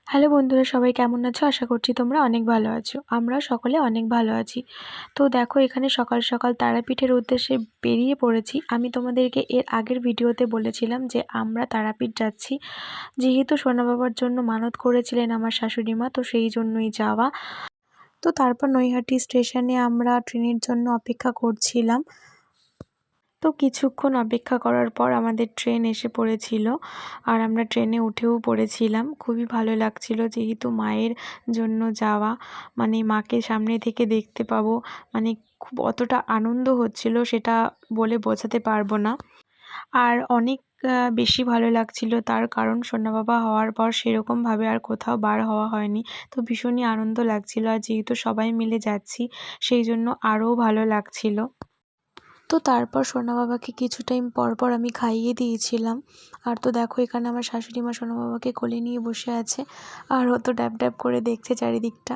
Hello বন্ধুরা, সবাই কেমন আছো? আশা করছি তোমরা অনেক ভালো আছো। আমরা সকলে অনেক ভালো আছি। তো দেখো, এখানে সকাল সকাল তারাপীঠের উদ্দেশ্যে বেরিয়ে পড়েছি। আমি তোমাদেরকে এর আগের ভিডিওতে বলেছিলাম যে আমরা তারাপীঠ যাচ্ছি, যেহেতু সোনা বাবার জন্য মানত করেছিলেন আমার শাশুড়ি মা, তো সেই জন্যই যাওয়া। তো তারপর নৈহাটি স্টেশনে আমরা ট্রেনের জন্য অপেক্ষা করছিলাম। তো কিছুক্ষণ অপেক্ষা করার পর আমাদের ট্রেন এসে পড়েছিল, আর আমরা ট্রেনে উঠেও পড়েছিলাম। খুবই ভালো লাগছিল, যেহেতু মায়ের জন্য যাওয়া, মানে মাকে সামনে থেকে দেখতে পাবো, মানে খুব অতটা আনন্দ হচ্ছিল সেটা বলে বোঝাতে পারবো না। আর অনেক বেশি ভালো লাগছিল, তার কারণ সোনা বাবা হওয়ার পর সেরকমভাবে আর কোথাও বার হওয়া হয়নি। তো ভীষণই আনন্দ লাগছিল, আর যেহেতু সবাই মিলে যাচ্ছি সেই জন্য আরও ভালো লাগছিল। তো তারপর সোনা বাবাকে কিছু টাইম পর পর আমি খাইয়ে দিয়েছিলাম। আর তো দেখো, এখানে আমার শাশুড়ি মা সোনা বাবাকে কোলে নিয়ে বসে আছে, আর ও তো ড্যাব ড্যাব করে দেখছে চারিদিকটা।